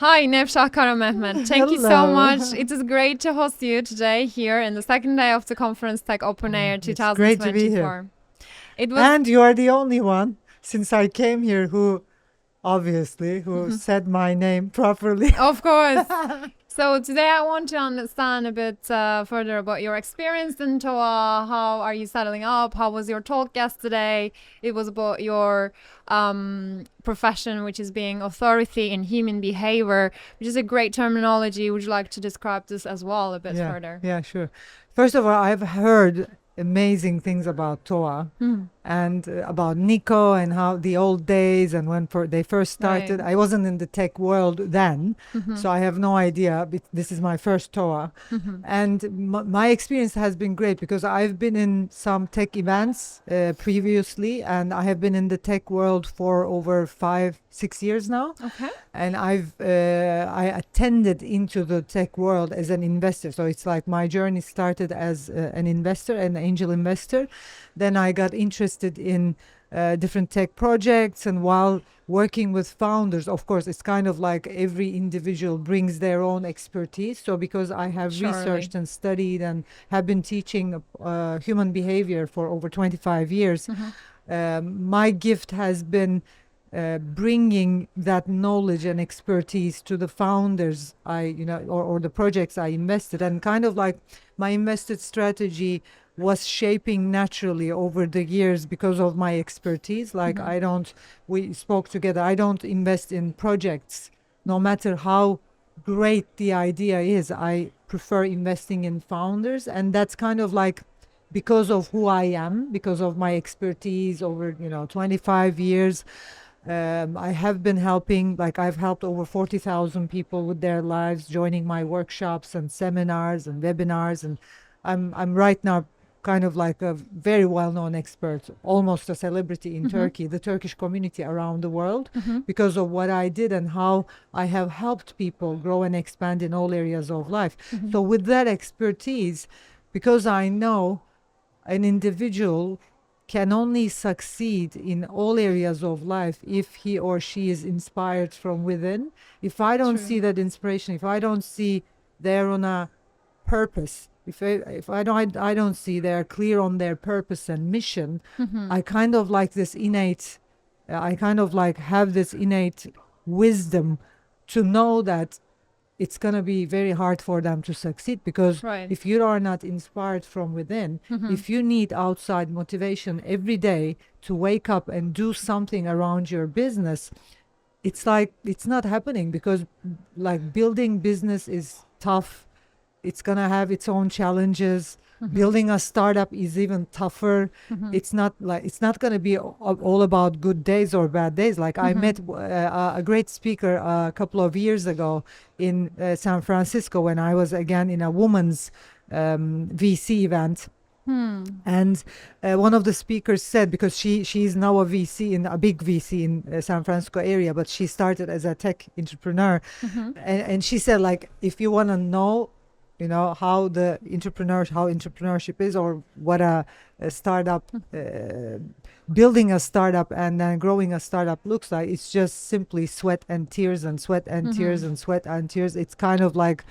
Hi, Nevsah Karamehmet. Thank you so Hello. much. It is great to host you today here in the second day of the conference Tech Open Air It's great to be here. 2024. It was And you are the only one since I came here who said my name properly. Of course. So today I want to understand a bit further about your experience in TOA. How are you settling up? How was your talk yesterday? It was about your profession, which is being authority in human behavior, which is a great terminology. Would you like to describe this as well a bit further? Yeah, sure. First of all, I've heard amazing things about TOA and about Nico and how the old days and when they first started. Right. I wasn't in the tech world then, so I have no idea. This is my first TOA. And my experience has been great because I've been in some tech events previously, and I have been in the tech world for over 5-6 years now. Okay. And I attended into the tech world as an investor. So it's like my journey started as an investor, an angel investor. Then I got interested in different tech projects, and while working with founders, of course, it's kind of like every individual brings their own expertise. So because I have researched and studied and have been teaching human behavior for over 25 years, my gift has been bringing that knowledge and expertise to the founders or the projects I invested, and kind of like my invested strategy was shaping naturally over the years because of my expertise. Like we spoke together, I don't invest in projects no matter how great the idea is. I prefer investing in founders, and that's kind of like because of who I am, because of my expertise over 25 years. I have been helping, like I've helped over 40,000 people with their lives, joining my workshops and seminars and webinars, and I'm right now kind of like a very well-known expert, almost a celebrity in Turkey, the Turkish community around the world, because of what I did and how I have helped people grow and expand in all areas of life. So with that expertise, because I know an individual can only succeed in all areas of life if he or she is inspired from within. If I don't see that inspiration, if I don't see they're on a purpose, if I don't see they're clear on their purpose and mission, I kind of like this innate, I kind of like have this innate wisdom to know that it's going to be very hard for them to succeed, because if you are not inspired from within, if you need outside motivation every day to wake up and do something around your business, it's like it's not happening, because like building business is tough. It's going to have its own challenges. Building a startup is even tougher. It's not going to be all about good days or bad days. Like I met a great speaker a couple of years ago in San Francisco when I was again in a woman's VC event. And one of the speakers said, because she's now a VC in a big VC in San Francisco area, but she started as a tech entrepreneur, and she said, like, if you want to know how entrepreneurship is, or what a startup, building a startup and then growing a startup looks like, it's just simply sweat and tears and sweat and tears and sweat and tears. It's kind of like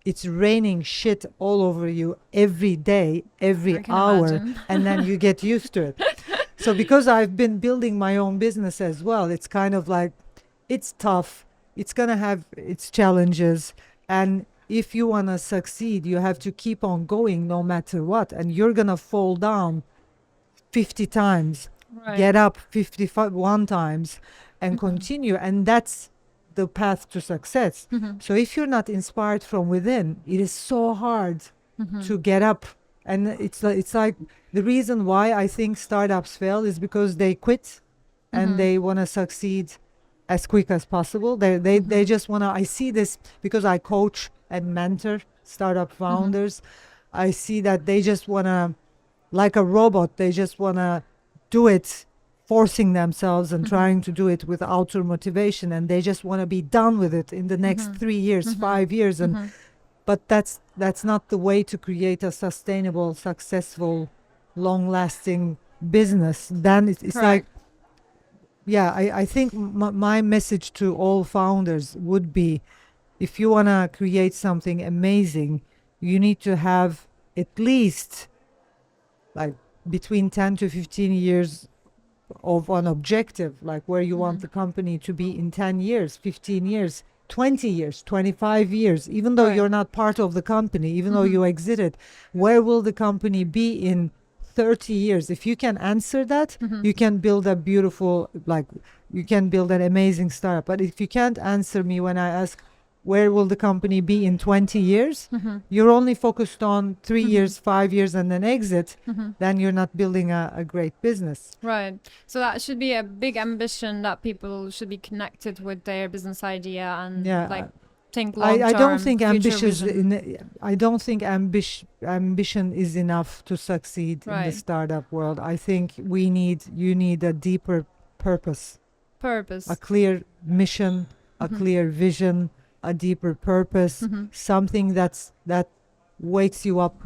it's raining shit all over you every day, every hour, and then you get used to it. So because I've been building my own business as well, it's kind of like it's tough. It's going to have its challenges, and if you want to succeed, you have to keep on going no matter what. And you're going to fall down 50 times, get up 51 times, and continue. And that's the path to success. So if you're not inspired from within, it is so hard to get up. And it's like the reason why I think startups fail is because they quit and they want to succeed as quick as possible. They just want to, I see this because I coach and mentor startup founders. I see that they just want to, like a robot, they just want to do it, forcing themselves and trying to do it with outer motivation, and they just want to be done with it in the next 3 years, 5 years. But that's not the way to create a sustainable, successful, long-lasting business. Then it's like yeah, I think my message to all founders would be, if you want to create something amazing, you need to have at least like between 10 to 15 years of an objective, like where you want the company to be in 10 years, 15 years, 20 years, 25 years, even though Right. you're not part of the company, even though you exited, where will the company be in 30 years? If you can answer that, you can build a beautiful, like, you can build an amazing startup. But if you can't answer me when I ask, where will the company be in 20 years? You're only focused on 3 years, 5 years, and then exit. Then you're not building a great business. Right. So that should be a big ambition that people should be connected with their business idea and Yeah, like think long term. I don't think vision. I don't think ambition is enough to succeed in the Right. startup world. I think you need a deeper purpose, Purpose. a clear mission, a clear vision, a deeper purpose, something that wakes you up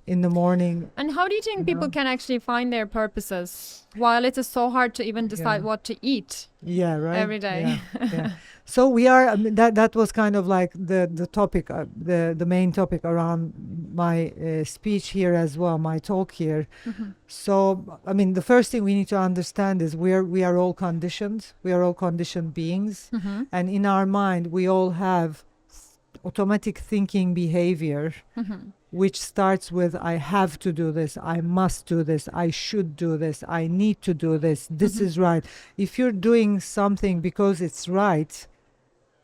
in the morning. And how do you think You people know? can actually find their purposes while it is so hard to even decide Yeah. what to eat Yeah, right. every day? Yeah, yeah. So we are. I mean, that was kind of like the topic, the main topic around my speech here as well, my talk here. So I mean, the first thing we need to understand is we are all conditioned. We are all conditioned beings, and in our mind, we all have automatic thinking behavior, which starts with I have to do this, I must do this, I should do this, I need to do this, this is right. If you're doing something because it's right,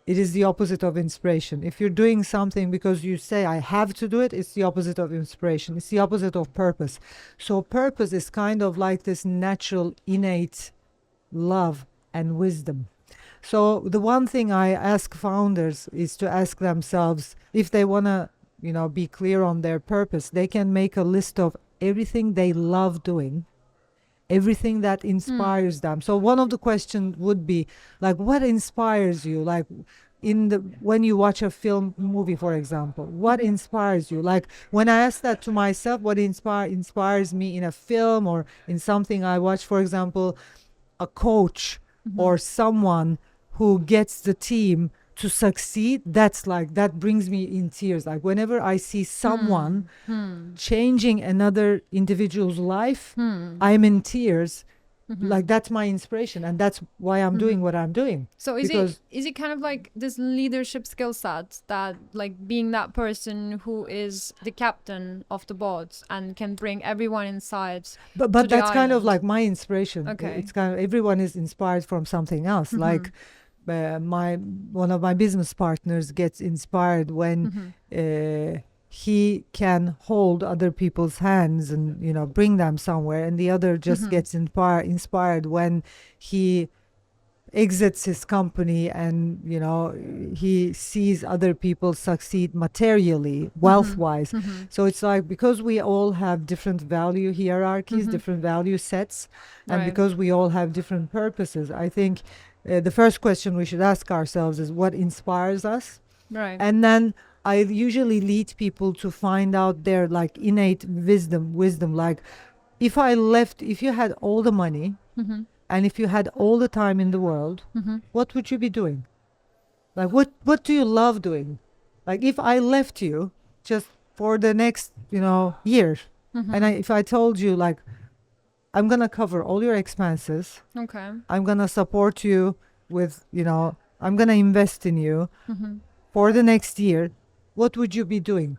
it is the opposite of inspiration. If you're doing something because you say I have to do it, it's the opposite of inspiration. It's the opposite of purpose. So purpose is kind of like this natural, innate love and wisdom. So the one thing I ask founders is to ask themselves, if they want to, be clear on their purpose, they can make a list of everything they love doing, everything that inspires them. So one of the questions would be like, what inspires you? Like when you watch a movie, for example, what inspires you? Like when I ask that to myself, what inspires me in a film or in something I watch, for example, a coach or someone who gets the team to succeed, that brings me in tears. Like whenever I see someone changing another individual's life, I'm in tears. Like that's my inspiration, and that's why I'm doing what I'm doing. So is it kind of like this leadership skill set, that like being that person who is the captain of the boat and can bring everyone inside? But to the that's kind of island? like my inspiration. Okay. It's kind of, everyone is inspired from something else. Like one of my business partners gets inspired when he can hold other people's hands and bring them somewhere, and the other just gets inspired when he exits his company and he sees other people succeed materially, wealth wise. So it's like, because we all have different value hierarchies, different value sets, and Right. because we all have different purposes, I think the first question we should ask ourselves is what inspires us. Right. And then I usually lead people to find out their like innate wisdom. Like if you had all the money and if you had all the time in the world, what would you be doing? Like what do you love doing? Like if I left you just for the next year, and if I told you like, I'm gonna cover all your expenses, Okay. I'm gonna support you with I'm gonna invest in you for the next year, what would you be doing?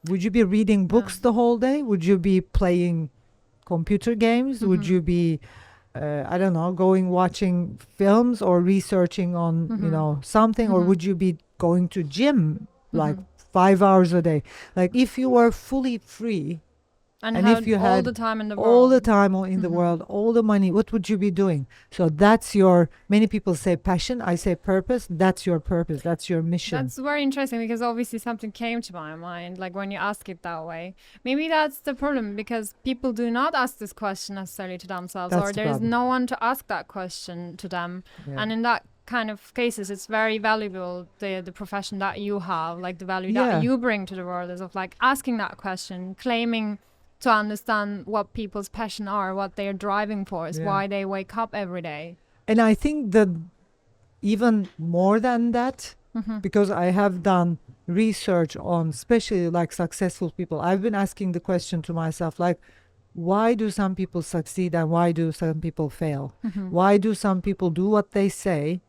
Would you be reading books the whole day? Would you be playing computer games? Would you be I don't know, watching films or researching on something? Or would you be going to gym like 5 hours a day? Like if you were fully free And if you all had the time in the world. all the time in the world, all the money, what would you be doing? So that's many people say passion, I say purpose. That's your purpose, that's your mission. That's very interesting, because obviously something came to my mind, like when you ask it that way. Maybe that's the problem, because people do not ask this question necessarily to themselves, That's or the there is problem. no one to ask that question to them. Yeah. And in that kind of cases, it's very valuable, the profession that you have, like the value Yeah. that you bring to the world, is of like asking that question, claiming to understand what people's passion are, what they're driving for, is Yeah. why they wake up every day. And I think that even more than that, because I have done research on especially like successful people, I've been asking the question to myself, like, why do some people succeed and why do some people fail? Why do some people do what they say?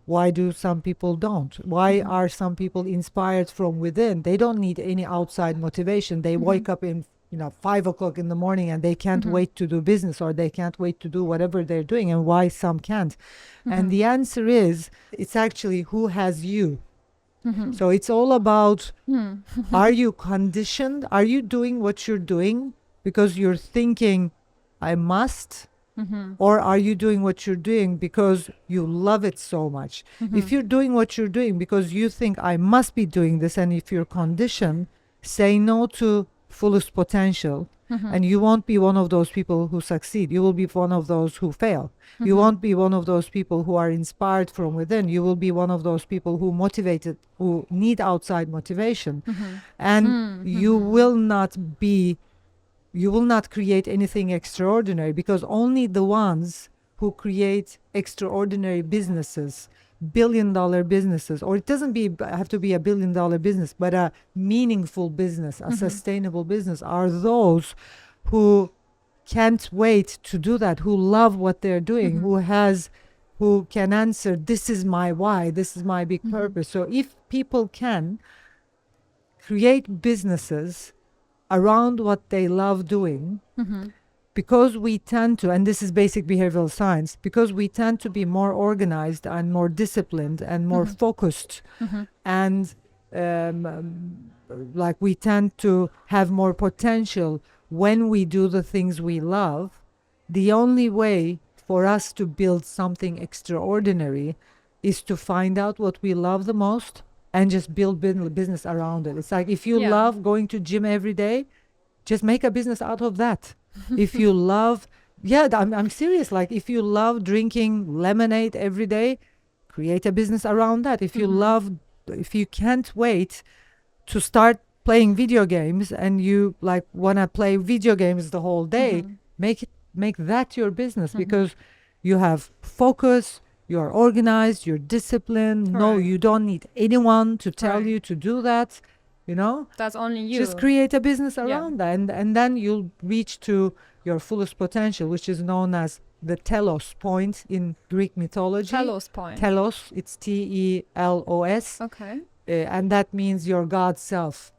Why do some people don't? Why are some people inspired from within? They don't need any outside motivation. They wake up in 5 o'clock in the morning and they can't wait to do business, or they can't wait to do whatever they're doing. And why some can't? And the answer is, it's actually who has you. So it's all about, are you conditioned? Are you doing what you're doing because you're thinking, I must? Or are you doing what you're doing because you love it so much? If you're doing what you're doing because you think, I must be doing this, and if you're conditioned, say no to fullest potential, and you won't be one of those people who succeed. You will be one of those who fail. You won't be one of those people who are inspired from within. You will be one of those people who need outside motivation. And you will not create anything extraordinary, because only the ones who create extraordinary businesses, billion-dollar businesses, or it doesn't have to be a billion-dollar business, but a meaningful business, a sustainable business, are those who can't wait to do that, who love what they're doing, who can answer, this is my why, this is my big purpose. So if people can create businesses around what they love doing, because we tend to, and this is basic behavioral science, because we tend to be more organized and more disciplined and more focused, and like we tend to have more potential when we do the things we love. The only way for us to build something extraordinary is to find out what we love the most and just build business around it. It's like, if you love going to gym every day, just make a business out of that. If you love, I'm serious. Like, if you love drinking lemonade every day, create a business around that. If you can't wait to start playing video games and you like want to play video games the whole day, make that your business, because you have focus, you're organized, you're disciplined. No, you don't need anyone to tell you to do that. That's only you. Just create a business around that, and then you'll reach to your fullest potential, which is known as the telos point in Greek mythology. Telos point. Telos, it's Telos. Okay. And that means your God self.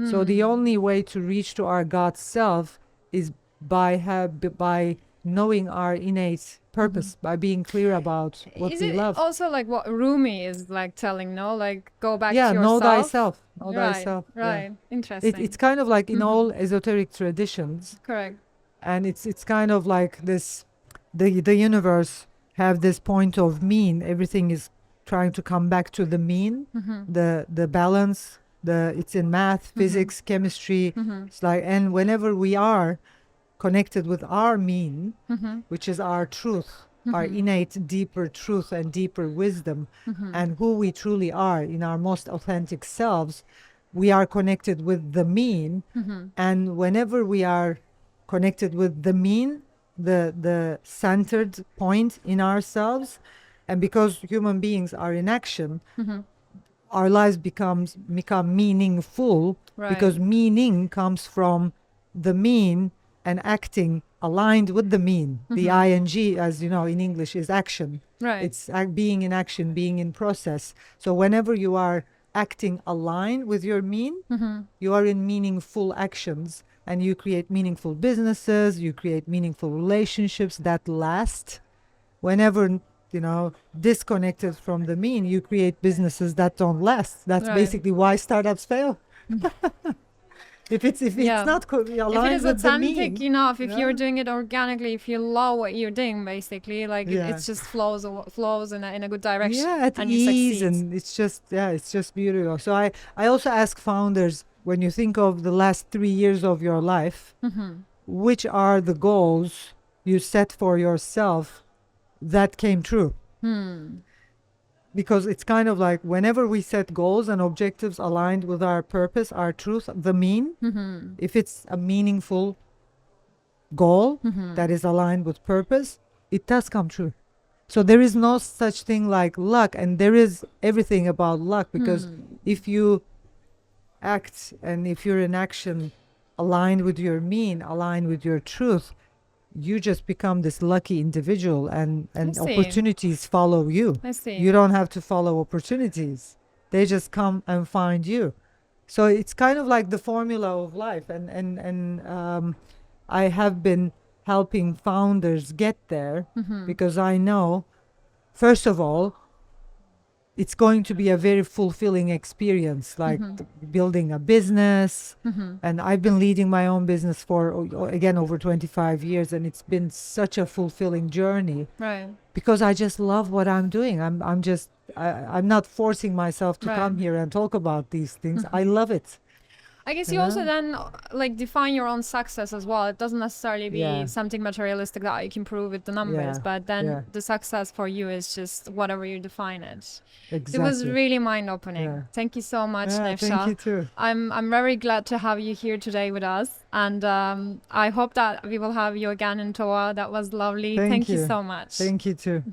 So the only way to reach to our God self is by knowing our innate purpose, by being clear about what Is we it love. also like what Rumi is like telling, no? Like, go back to yourself? Know thyself. Know Right, thyself. right. Interesting. It's kind of like in all esoteric traditions, Correct. and it's kind of like this, the universe have this point of mean. Everything is trying to come back to the mean, the balance. It's in math, physics, chemistry. It's like, and whenever we are connected with our mean, which is our truth, our innate deeper truth and deeper wisdom, and who we truly are in our most authentic selves, we are connected with the mean. And whenever we are connected with the mean, the centered point in ourselves, and because human beings are in action, our lives become meaningful, because meaning comes from the mean and acting aligned with the mean. The ing, as you know, in English is action. Right. It's being in action, being in process. So whenever you are acting aligned with your mean, you are in meaningful actions, and you create meaningful businesses, you create meaningful relationships that last. Whenever disconnected from the mean, you create businesses that don't last. That's basically why startups fail. If it's not aligned if it is with the authentic mean, enough, if you're doing it organically, if you love what you're doing, basically, like it just flows in a good direction. at and ease, you succeed. and it's just beautiful. So I also ask founders, when you think of the last 3 years of your life, which are the goals you set for yourself that came true? Because it's kind of like, whenever we set goals and objectives aligned with our purpose, our truth, the mean, if it's a meaningful goal that is aligned with purpose, it does come true. So there is no such thing like luck, and there is everything about luck, because if you act and if you're in action aligned with your mean, aligned with your truth, you just become this lucky individual, and I see. opportunities follow you. I see. You don't have to follow opportunities. They just come and find you. So it's kind of like the formula of life, and I have been helping founders get there because I know, first of all, it's going to be a very fulfilling experience, like building a business. And I've been leading my own business for, again, over 25 years, and it's been such a fulfilling journey. Right. Because I just love what I'm doing. I'm not forcing myself to Right. come here and talk about these things. I love it. I guess You you also know? then like define your own success as well. It doesn't necessarily be Yeah. something materialistic that you can prove with the numbers, Yeah, but then yeah. the success for you is just whatever you define it. Exactly. It was really mind-opening. Yeah. Thank you so much, Yeah, Nevsah. thank you too. I'm very glad to have you here today with us, and I hope that we will have you again in TOA. That was lovely. Thank Thank you you. so much. Thank you too.